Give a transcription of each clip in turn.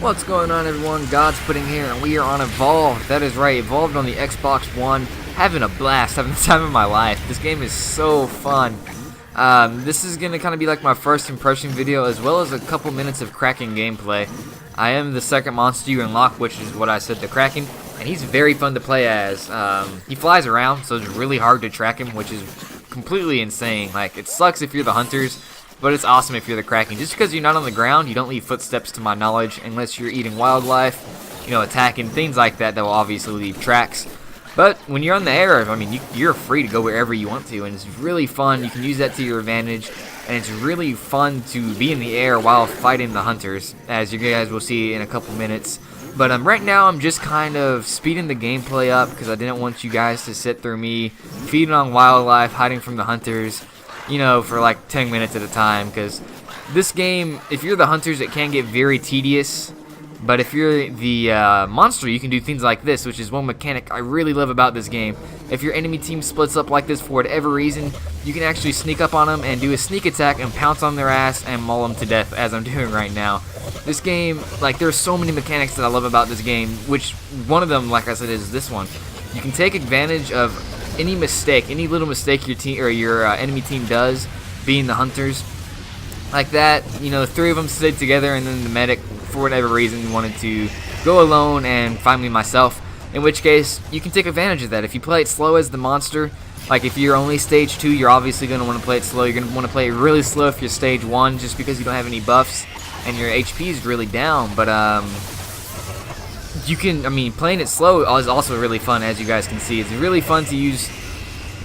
What's going on, everyone? God's Pudding here, and we are on Evolved. That is right, Evolved on the Xbox One. Having a blast, having the time of my life. This game is so fun. This is going to kind of be like my first impression video, as well as a couple minutes of Kraken gameplay. I am the second monster you unlock, which is what I said, the Kraken, and he's very fun to play as. He flies around, so it's really hard to track him, which is completely insane. Like, it sucks if you're the hunters, but it's awesome if you're the Kraken. Just because you're not on the ground, you don't leave footsteps to my knowledge, unless you're eating wildlife, you know, attacking, things like that will obviously leave tracks. But when you're on the air, I mean, you're free to go wherever you want to, and it's really fun. You can use that to your advantage, and it's really fun to be in the air while fighting the hunters, as you guys will see in a couple minutes. But right now, I'm just kind of speeding the gameplay up, because I didn't want you guys to sit through me feeding on wildlife, hiding from the hunters, you know, for like 10 minutes at a time, because this game, if you're the hunters, it can get very tedious. But if you're the monster, you can do things like this, which is one mechanic I really love about this game. If your enemy team splits up like this for whatever reason, you can actually sneak up on them and do a sneak attack and pounce on their ass and maul them to death, as I'm doing right now. This game, like, there's so many mechanics that I love about this game, which one of them, like I said, is this one. You can take advantage of any mistake, any little mistake your team or your enemy team does, being the hunters. Like that, you know, 3 of them stayed together, and then the medic, for whatever reason, wanted to go alone and find me myself. In which case, you can take advantage of that. If you play it slow as the monster, like if you're only stage 2, you're obviously going to want to play it slow. You're going to want to play it really slow if you're stage 1, just because you don't have any buffs and your HP is really down. But you can, I mean, playing it slow is also really fun, as you guys can see. It's really fun to use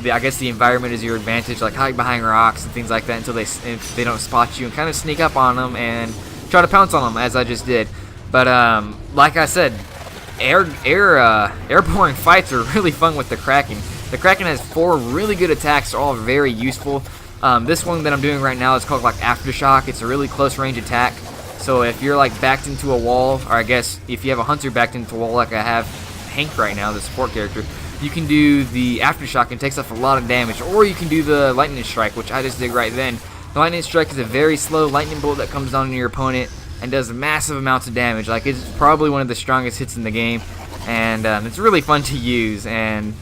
I guess the environment is your advantage, like hide behind rocks and things like that until if they don't spot you, and kind of sneak up on them and try to pounce on them, as I just did. But like I said, airborne fights are really fun with the Kraken. The Kraken has 4 really good attacks, all very useful. This one that I'm doing right now is called like Aftershock. It's a really close range attack. So if you're like backed into a wall, or I guess if you have a hunter backed into a wall like I have Hank right now, the support character, you can do the Aftershock and takes off a lot of damage, or you can do the Lightning Strike, which I just did right then. The Lightning Strike is a very slow lightning bolt that comes down on your opponent and does massive amounts of damage. Like, it's probably one of the strongest hits in the game, and it's really fun to use. And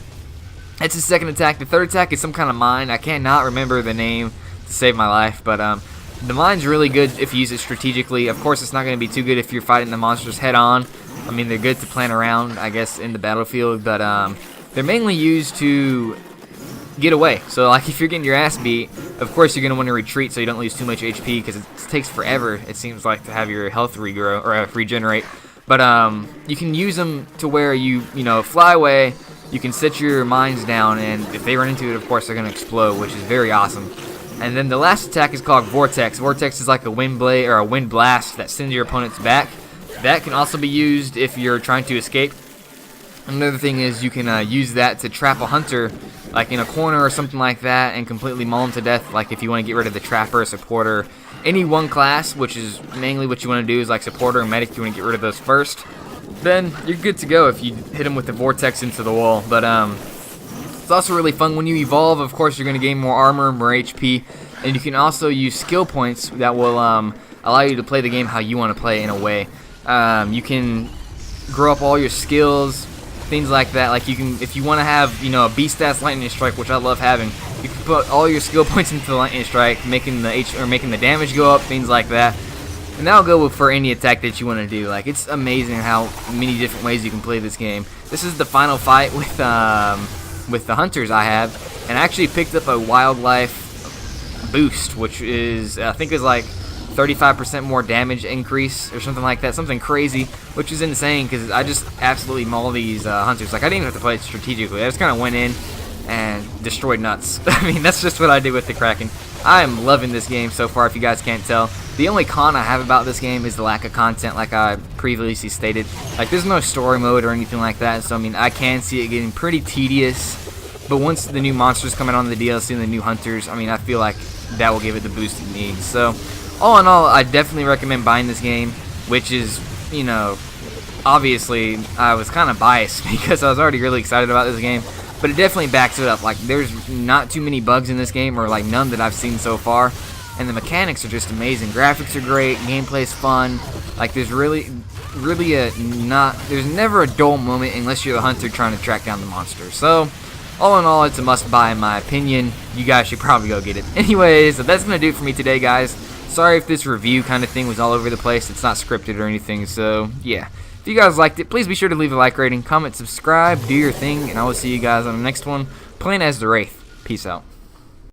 it's his second attack. The third attack is some kind of mine. I cannot remember the name to save my life, but the mine's really good if you use it strategically. Of course, it's not going to be too good if you're fighting the monsters head on. I mean, they're good to plan around, I guess, in the battlefield, but they're mainly used to get away. So, like, if you're getting your ass beat, of course you're going to want to retreat so you don't lose too much HP, because it takes forever, it seems like, to have your health regrow or regenerate. But you can use them to where you know, fly away. You can set your mines down, and if they run into it, of course, they're going to explode, which is very awesome. And then the last attack is called Vortex. Vortex is like a wind blade or a wind blast that sends your opponents back. That can also be used if you're trying to escape. Another thing is you can use that to trap a hunter, like in a corner or something like that, and completely maul him to death. Like if you want to get rid of the trapper, supporter, any one class, which is mainly what you want to do, is like supporter and medic. You want to get rid of those first. Then you're good to go if you hit them with the Vortex into the wall. But it's also really fun when you evolve. Of course, you're going to gain more armor, more HP, and you can also use skill points that will allow you to play the game how you want to play in a way. You can grow up all your skills, things like that. Like, you can, if you want to have, you know, a beast-ass Lightning Strike, which I love having, you can put all your skill points into the Lightning Strike, making the damage go up, things like that. And that'll go for any attack that you want to do. Like, it's amazing how many different ways you can play this game. This is the final fight with the hunters I have, and I actually picked up a wildlife boost, which is, I think, is like 35% more damage increase or something like that, something crazy, which is insane because I just absolutely maul these hunters. Like, I didn't even have to play it strategically. I just kind of went in and destroyed nuts. I mean, that's just what I did with the Kraken. I am loving this game so far, if you guys can't tell. The only con I have about this game is the lack of content, like I previously stated. Like, there's no story mode or anything like that, so I mean, I can see it getting pretty tedious. But once the new monsters come out on the DLC and the new hunters, I mean, I feel like that will give it the boost it needs. So, all in all, I definitely recommend buying this game, which is, you know, obviously I was kind of biased because I was already really excited about this game, but it definitely backs it up. Like, there's not too many bugs in this game, or like none that I've seen so far, and the mechanics are just amazing. Graphics are great, gameplay's fun. Like, there's really, really there's never a dull moment unless you're the hunter trying to track down the monster. So all in all, it's a must-buy in my opinion. You guys should probably go get it. Anyways, so that's going to do it for me today, guys. Sorry if this review kind of thing was all over the place. It's not scripted or anything, so yeah. If you guys liked it, please be sure to leave a like rating, comment, subscribe, do your thing, and I will see you guys on the next one. Playing as the Wraith. Peace out.